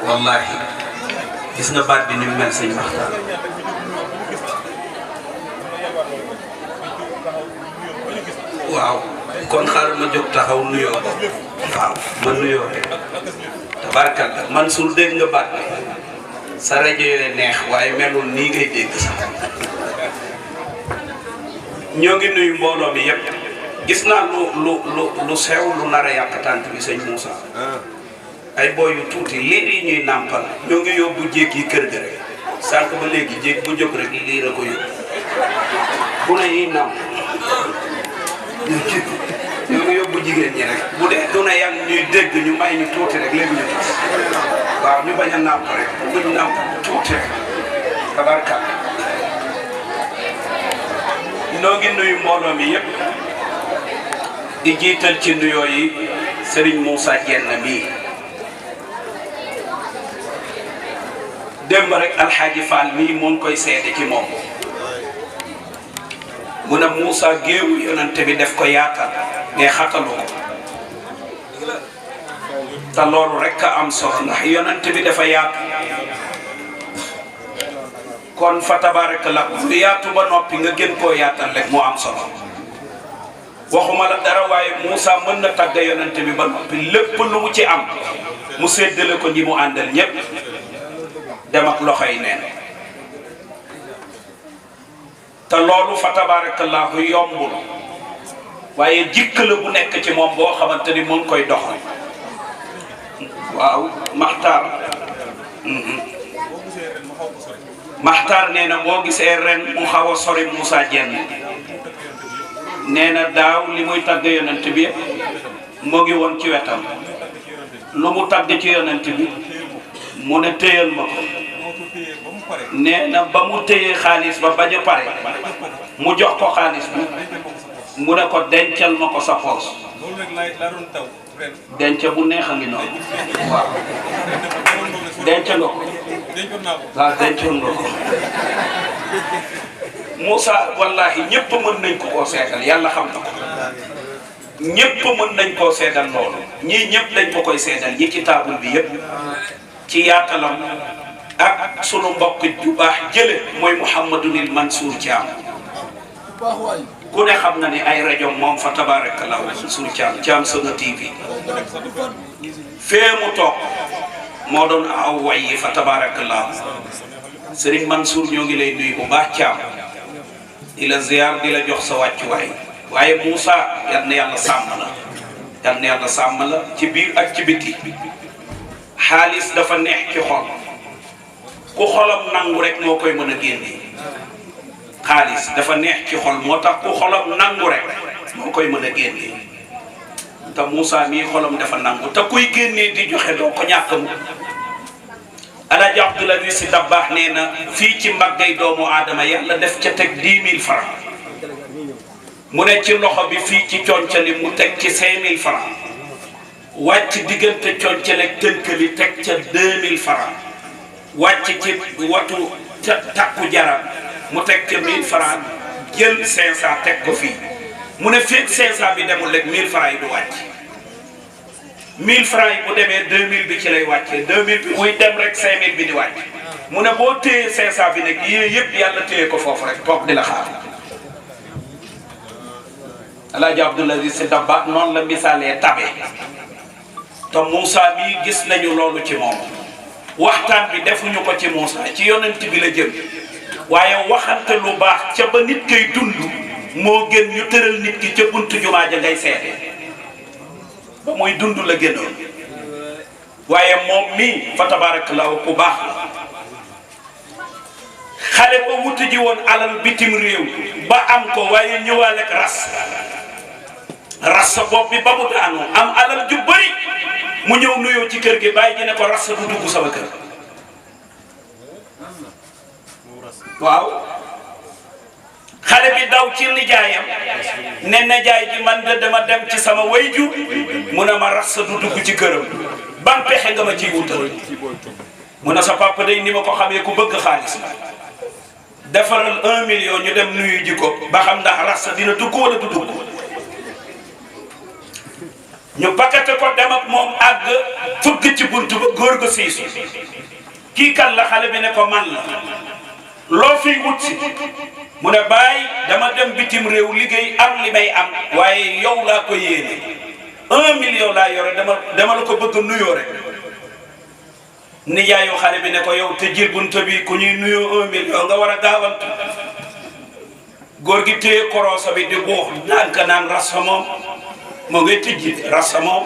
wallahi gis nga baat bi ni mel sëñ Maxtaar waaw kon xaaral ma jóg taxaw nuyoo waaw ma nuyoo rek tabarkalla Mansour dégg nga baat bi sa rajo yooyu neex waaye melul nii ngay dégg sax ñoo ngi nuyu mbooloo mi yëpp gis naa lu sew lu nar a yàq tànt bi sëñ Moussa ay booy yu tuuti liir yi ñuy nàmpal ñoo ngi yóbbu jéeg yi kër ga rek sànq ba léegi jéeg bu jóg rek liir a ko yóbbu bu ne yiy nàmp ñoo ngi yóbbu jigéen ñi rek bu dee du ne yan ñuy dégg ñu may ñu tuuti rek léegi ñu tas waaw ñu bañ a nàmp rek buñ nàmp tuuti rek tabarka noo ngi nuyu mbooloo mi yëpp di jiital ci nuyoo yi Serigne Moussa Dieng mii démb rek Alxaaji Fall mii moo ngi koy seede ci moom mu ne Moussa géewu yonante bi def ko yaatal mais xatalu ko te loolu rek a am solo ndax yonante bi dafa yaatu kon fa tabaraka la lu yaatu ba noppi nga gën koo yaatal rek moo am solo waxuma la dara waaye Moussa mën na tagga yonante bi ba noppi lépp lu mu ci am mu séddale ko ñi mu àndal ñépp dem ak loxo yi neen te loolu fa tabarakallahu yombul waaye jikk la bu nekk ci moom boo xamante ni mu ngi koy dox waaw Maxtaar nee na boo gisee ren mu xaw a sori Moussa Dieng nee na daaw li muy tagg yonent bi moo ngi woon ci wetam lu mu tagg ci yonent bi mu ne téyal ma ko nee na ba mu téyee xaalis ba bañ a pare mu jox ko xaalis bi mu ne ko dencal ma ko sa poos denc bu neex a ngi noonu waaw denc nga ko waaw dencoon nga ko Moussa wallahi ñëpp mën nañ ko koo seetal yàlla xam na ko ñëpp mën nañ koo seetal loolu ñii ñëpp dañ ko koy seetal ñi ci taabul bi yëpp ci yaatalam ak sunu mbokk ju baax jële mooy Mouhamadunil Mansour Thiam ku ne xam na ni ay rajo moom fa tabarakallah Mansour Thiam Sono TV fee mu toog moo doon aw way yi fa tabarakallah Serigne Mansour ñoo ngi lay nuyu bu baax Thiam di la ziar di la jox sa wàccuwaay waaye Moussa yal na yàlla sàmm la yal na yàlla sàmm la ci biir ak ci biti xaalis dafa neex ci xol ku xolam nangu rek moo koy mën a génne xaalis dafa neex ci xol moo tax ku xolam nangu rek moo koy mën a génne te Moussa mii xolam dafa nangu te kuy génnee di joxe doo ko ñàkk mu Alaaji Abdoulaye Si Dabaax nee na fii ci mbaggay doomu aadama yàlla def ca teg 10 000 francs mu ne ci loxo bi fii ci concali mu teg ci 5 000 francs wàcc diggante concali tënkali teg ca 2 000 francs wàcc ci watu takku jarab mu teg ca 1000 francs jël 500 teg ko fii mu ne fekk 500 bi demul rek 1000 francs yi du wàcc 1000 francs yi bu demee 2000 bi ci lay wàccee 2000 bi muy dem rek 5000 bi di wàcc mu ne boo téyee 500 bi nag yii yëpp yàlla téye ko foofu rek toog di la xaar Alaaji Abdoulaye Si Dabaax noonu la misaalee tabe te Moussa mii gis nañu loolu ci moom waxtaan bi defuñu ko ci Moussa ci yonent bi la jëm waaye waxante lu baax ca ba nit koy dund moo gën ñu tëral nit ki ca buntu jumaa ja ngay seete ba muy dund la gënoon waaye moom mii fa tabarakallahu ku baax la xale ba wuti ji woon alal bitim réew ba am ko waaye ñëwaale ak ras sa bopp bi ba mu daanu am alal ju bëri mu ñëw nuyoo ci kër gi bàyyi ji ne ko ras du dugg sama kër waaw xale bi daw ci nijaayam ne nijaay ji man de dama dem ci sama wayju mu ne ma ras du dugg ci këram ban pexe nga ma ciy wutal mu ne sa papa day ni ma ko xamee ku bëgg xaalis defaral 1 million ñu dem nuyu ji ko ba xam ndax ras dina dugg wala du dugg ñu paqueté ko dem ak moom àgg fëgg ci buntu ba góor ga siisu kii kan la xale bi ne ko man la loo fiy wut si mu ne bàyyi dama dem bitim réew liggéey am li may am waaye yow laa ko yéene 1 million laa yore dama la ko bëgg nuyoo rek nijaayu xale bi ne ko yow te jil buntu bi ku ñuy nuyoo 1 million nga war a gaawantu góor gi téye koroosa bi di buux ndànk naan rasa moom moo ngay tijji rasa moom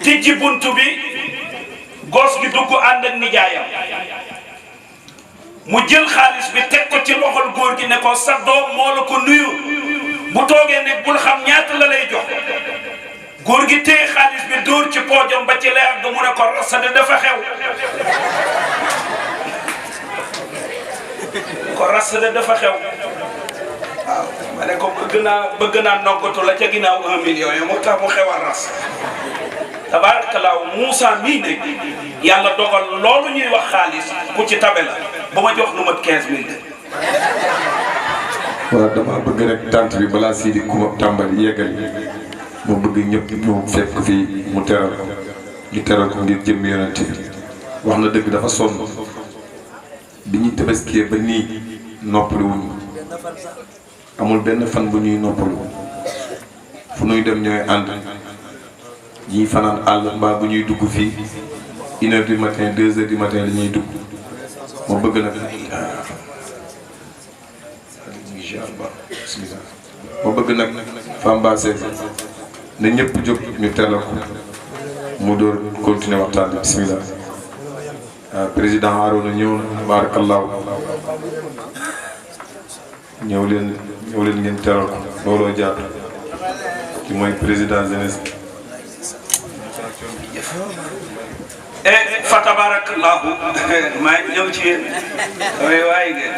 tijji buntu bi gos gi dugg ànd ak nijaayam mu jël xaalis bi teg ko ci loxol góor gi ne ko sa doom moo la ko nuyu bu toogee ne bul xam ñaata la lay jox góor gi téye xaalis bi dóor ci poojam ba ci leer ga mu ne ko rasa de dafa xew ko rasa de dafa xew waaw ma ne ko bëgg naa noggatu la ca ginnaaw 1 million yi moo tax mu xewal ras tabaarakallaahu Moussa mii ne yàlla dogal loolu ñuy wax xaalis ku ci tabe la ba ma jox lu mat 15000 de. waaw dama bëgg rek tànt bi balaa Sidi ku tàmbali yeggali ma bëgg ñëpp ñu fekk fii mu teral ko ñu teral ko ngir jëm yonent bi wax na dëgg dafa sonn bi ñuy tabaskiyee ba nii noppali wuñu amul benn fan bu ñuy noppalu fu ñuy dem ñooy ànd ñii fanaan àll mbaa bu ñuy dugg fii 1h du matin 2h du matin la ñuy dugg moo bëgg nag moo bëgg nag Famba Seck na ñëpp jóg ñu teelal ko mu door continuer waxtaan bi bismillah président Harouna ñëw na barakallahu ñëw leen ngeen teral ko looloo jaatu ki mooy président jeunesse fa tabarakallahu maa ngi ñëw ci yéen waaye ngeen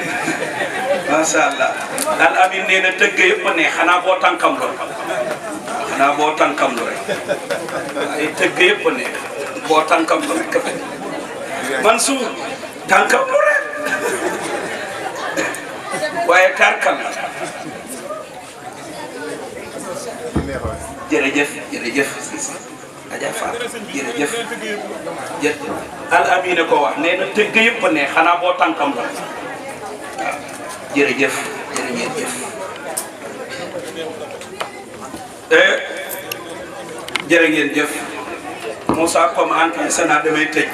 masha Allah al amin nee na tëgg yëpp ne xanaa boo tànkam lu rek ay tëgg yëpp ne boo tànkam lu rek Mansour tànkam lu rek waaye karkal jërëjëf Adja Fatou jërëjëf al amine ko wax nee na tëgg yëpp ne xanaa boo tànkam la waaw jërëjëf jërë ngeen jëf Moussa comme encaissé naa damay tëj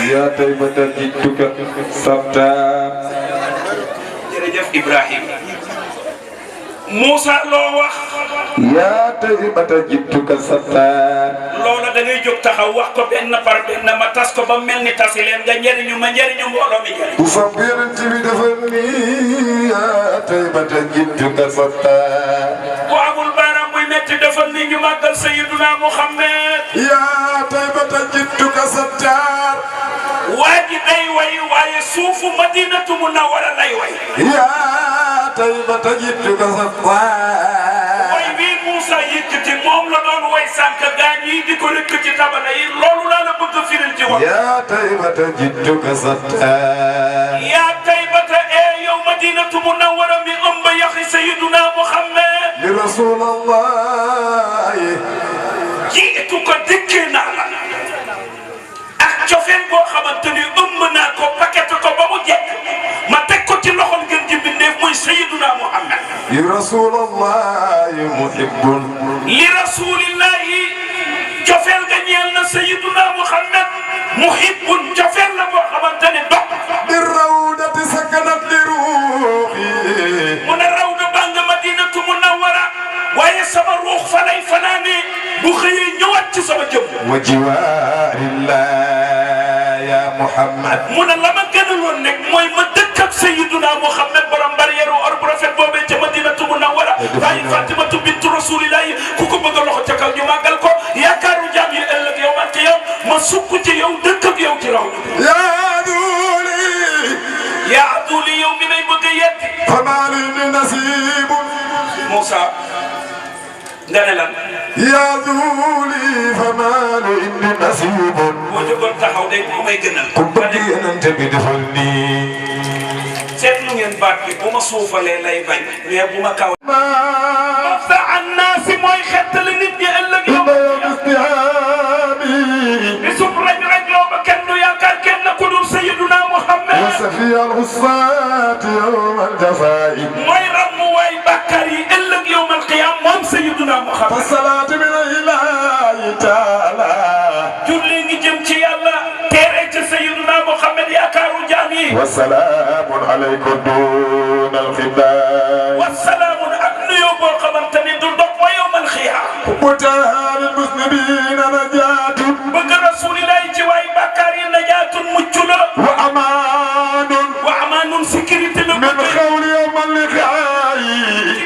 yaa tay ba dal di tukka sabta jërëjëf Ibrahim Moussa loo wax yaa tay ba dal di tukka sabta loola da ngay jóg taxaw wax ko benn par benn ma tas ko ba mel ni tasi leen nga njëriñu ma njëriñu mbooloo mi njëriñ bu fam yonent bi dafa nii yaa tay ba dal di tukka sabta bu amul baaraam buy metti dafa ni ñu màggal Sayyiduna Muhammad yaa tay ba dal di tukka sabta waa ji day way waaye suufu Madinatu Munawwara lay way yaa tay ba dal di tukka sabta way bii Moussa yëkkati moom la doon way sànq gaañ yi di ko rëkk ci tabala yi loolu laa la bëgg a firil ci wax yaa taybata jittuka satta yaa taybata yow Madinatu Munawwara mi ëmb yaxi Sayyiduna Muhammad li Rasulallah jiitu ko dikkee naa la ak cofeel boo xamante ni ëmb naa ko paquet ko ba mu jekk ma teg ko ci loxol ngeen ji bindeef mooy Sayyiduna Muhammad li Rasulallah muhibbun li rasulillahi cofeel ga ñeel na Sayyiduna Muhammad muhibbun cofeel la boo xamante ne dox bi rawdati sakanat li ruuxi mu ne rawda baa nga Madinatu Munawwara waaye sama ruux fa lay fanaane bu xëyee ñëwaat ci sama jëm wa jiwaarillah ya Muhammad mu ne la ma gënaloon nekk mooy ma dëkk ak Sayyiduna Muhammad borom barrière or bu rafet boobee ca Madinatu Munawwara waaye Fatimatu bintu Rasulillahi ku ko bëgg a loxo ca kaw ñu màggal ko yaakaaru jaam yi ëllëg yow man ci yow ma sukk ci yow dëkk ak yow ci raw yaa duli yow mi may bëgg a yetti famali ni nasibun Moussa nga ne lan yaa duli famali ni nasibun boo jógoon taxaw day moo may gënal ku bëgg yenante bi defal nii seetlu ngeen baat bi bu ma suufalee lay bañ mais bu ma kaw العصاة يوم الجزاء mooy ràmm waay bàkkaar yi ëllëg yawmal qiyaam moom Sayyiduna Muhammad فالصلاة من الله تعالى julli ngi jëm ci yàlla teere ci Sayyiduna Muhammad yaakaaru jaam yi والسلام عليكم دون الخباء والسلام ak nuyoo boo xamante ni du dog wa yawmal qiyaam متاهل المسلمين نجاة bëgg rasulillahi ci waay bàkkaar yi najaatun mucc la وأمان wa amaanun sécurité la من خول يوم اللقاء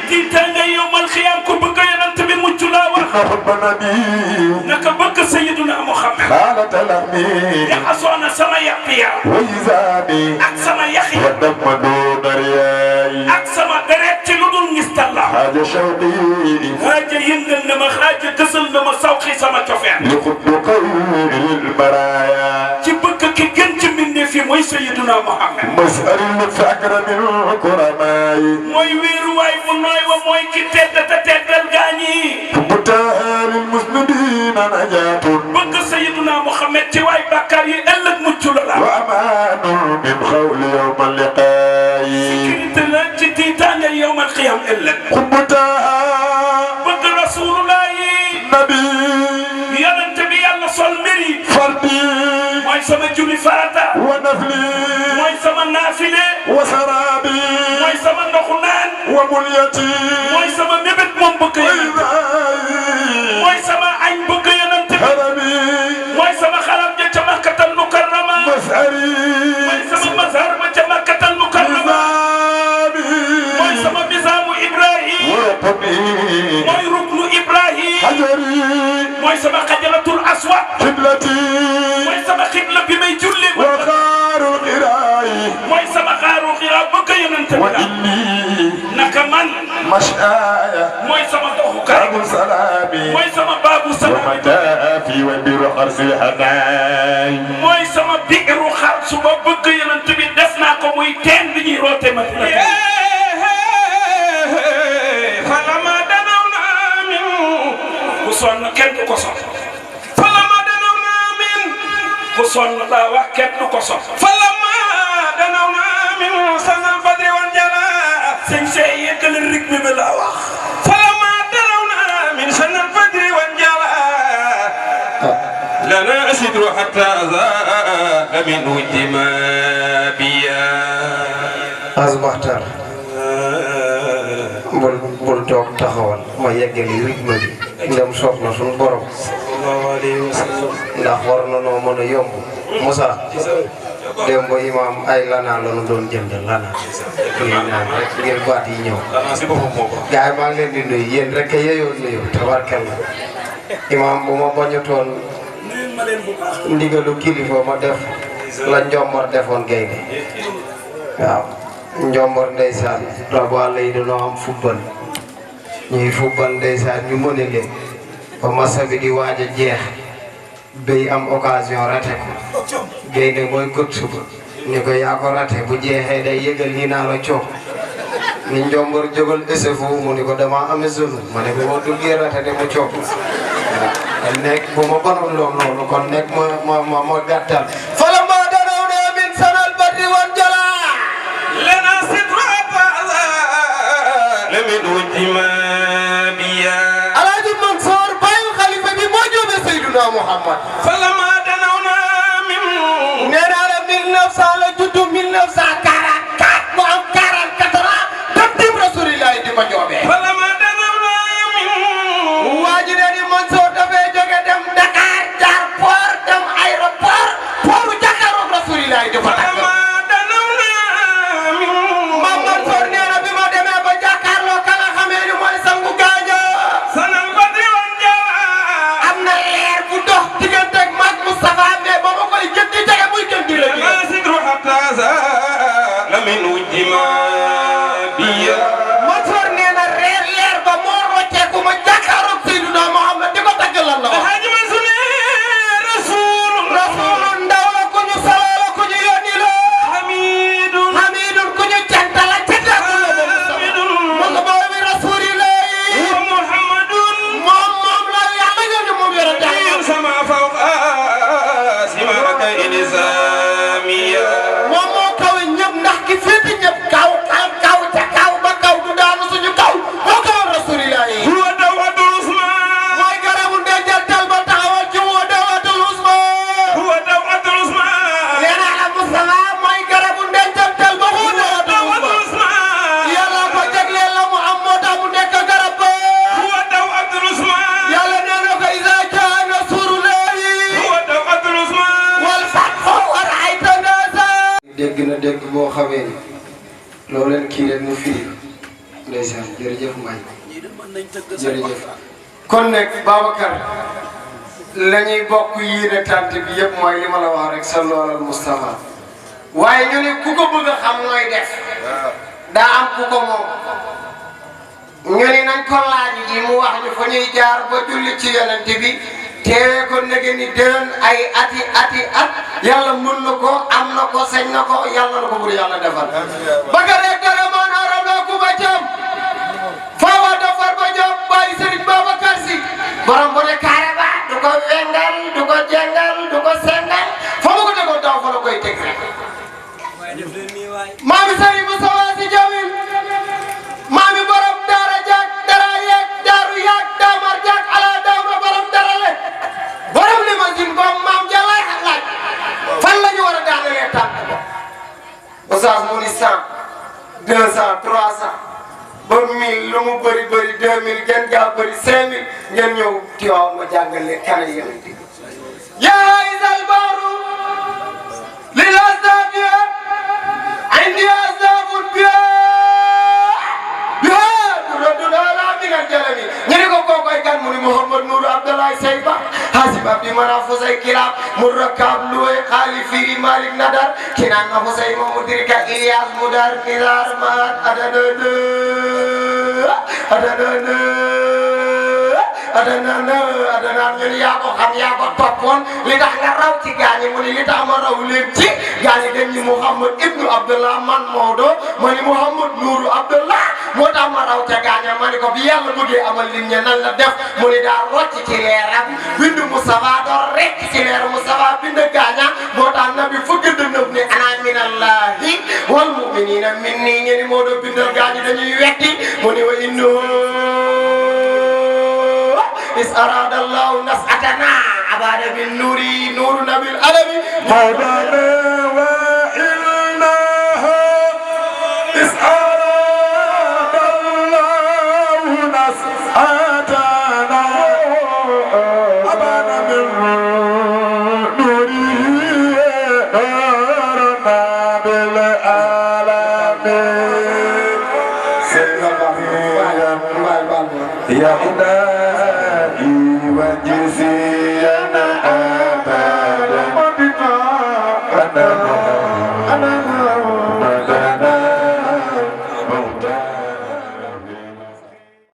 tiitaanga yawmal qiyaam ku bëgg yonent bi mucc la wax حب النبي naka bëgg Sayyiduna Muhammad حالة الأمن jaxasoona sama yàpp ya وإزامي ak sama yax yi ودم دون رياي ak sama deret ci lu dul ngistal la حاجة شوقي xaaja yëngal na ma xaaja gësal na ma sawxi sama cofeel لخط خير البرايا ci bëgg ki gën ci mbindeef yi mooy Sayyiduna Muhammad مسأل الفقر من الكرماء mooy wéeruwaay bu nooy wa mooy ki tedd te teddal gaañi متاهل المسلمين نجاة bëgg Sayyiduna Muhammad ci waay bàkkaar yi ëllëg mucc la وأمان من خول يوم اللقاء sécurité la ci tiitaanga yawmal qiyaam ëllëg متاها bëgg Rasulullah yi نبي yonent bi yàlla sol mbiri فردي mooy sama julli farata ونفلي mooy sama naafile وسرابي mooy sama ndoxu naan ومنيتي mooy sama mébét moom bëgg yonent وإذاي mooy sama añ bëgg yonent bi هرمي mooy sama xalam ja ca Makkatal Mukarrama مسألي mooy sama mazhar ba ca Makkatal Mukarrama mooy sama misaamu Ibrahim وطني mooy ruknu Ibrahim حجري mooy sama xajaratul aswad قبلتي mooy sama xibla bi may julli وخار القراء mooy sama xaaru xiraa bëgg yonent bi la وإني naka man مشايا mooy sama doxukaay أبو سلامي mooy sama baabu salaam ومتافي وبر حرس الحناي mooy sama biiru xar su ma bëgg yonent bi def naa ko muy teen bi ñuy roote ma falama danawna min ku sonn kenn du ko sonn falama danawna min ku sonn laa wax kenn du ko sonn falama danawna min sanal badri wan jala sëñ see yëkkale rythme bi laa wax falama danawna min sanal badri wan jala lana asidru hatta zaa min ujma biya Asbaxtar bul toog taxawal ma yeggali rythme bi ndem soob na suñu borom sallallahu alayhi wa sallam ndax war na noo mën a yomb Moussa démb imaam ay lanaa la ñu doon jënd lanaa ngir naan rek ngir baat yi ñëw gars yi maa ngi leen di nuyu yéen rek a yeyoon nuyu tabarkalla imaam bu ma bañutoon ndigalu kilifa ma def la Njombor defoon gaynde waaw Njombor ndeysaan rabaale yi dañoo am football ñuy football ndeysaan ñu mëne leen ba masa bi di waaj a jeex béy am occasion raté ko gaynde mooy gët suba ni ko yaa ko raté bu jeexee day yëgal ni naa la coow ni Njombor jógal SFO mu ni ko dama amee zone ma ne ko boo duggee raté de mu coow waaw nekk bu ma bonoon lool noonu kon nekk ma gàttal fala ma danaw ne min sanal badri wan jala lana sidra min ujma biya Alaaji Mansour bayu xalifa bi moo jóobe Seydina Muhammad falama danawna min nee naa la 1900 la juddu 1944 mu am 44 ans dem tim Rasulillahi di ko joobee falama danawna min waa ji ne ni Mansour dafay jóge dem Dakar jaar port dem aéroport portu jàkkaaroog Rasulillahi di ko takk Maam Mansour nee na bi ma demee ba jàkkaarloo ka nga xamee ni mooy sangu gaaño sanal badri wan jala am na leer bu dox digganteeg mag Moustapha mais ba ma koy gën di jege muy gën di la lana sidru hatta zaa dégg boo xamee ni loolu leen kii rek mu firi ndeysaan jërëjëf Mbaye jërëjëf kon nag Babacar la ñuy bokk yéene tànt bi yëpp mooy li ma la wax rek sallu alal Mustafa waaye ñu ne ku ko bëgg a xam nooy def daa am ku ko moom ñu ne nañ ko laaj ji mu wax ñu fa ñuy jaar ba julli ci yonent bi teewee ko nege ni déwén ay ati at yàlla mën na ko am na ko sañ na ko yàlla na ko bur yàlla defal baga rek dara moo naara doo ku ba jam faawa dofar ba jam bàyyi Serigne Babacar Sy borom bu ne kaare ba du ko wengal du ko jengal du ko sengal fa mu ko tegoon daw fa la koy teg rek maami Serigne Moussa Sy Jamil maami borom daara jaag dara yeeg daaru yaag daamar jaag ala daama borom dara le borom limousine boobu maam ja laaj fan la ñu war a daanalee tànk ba Oustaz mu ni 100 200 300 ba 1000 lu mu bëri 2000 ngeen gaa bëri 5000 ngeen ñëw Tiwaawan ma jàngale kare yéen yaa isal baaru lil asdaabiya indi asdaabun biya ñu ne ko kookoy kan mu ni Mouhamad Nour Abdoulaye Seyba Hasib Abdi Manaf Fosay Kiram mu rakab Loué Khali Firi Malik Nadar Kinan nga Fosay Mamu Dirika Ilyas Mudar Nizar Mat adana ñu ni yaa ko xam yaa ko toppoon li tax nga raw ci gaañi mu ni li tax ma raw leen ci gaañi dem ñi Mouhamad Ibnu Abdullah man Maodo ma ni Mouhamad Nour Abdullah moo tax ma raw ca gaaña ma ni ko bi yàlla bëggee amal lim ña nan la def mu ni daa rocc ci leeram bind Moustapha door rek ci leer Moustapha bind gaaña moo tax nabi fëgg dëndëf ni ana minallahi wal mu'minina minni ñeni moo doo bindal gaañi dañuy wetti mu ni wa inno is arada allahu nas'atana abada min nuri nuru nabil alami mawdana wa ilnaha is arada allahu nas'atana abada min nuri nuru nabil alami ya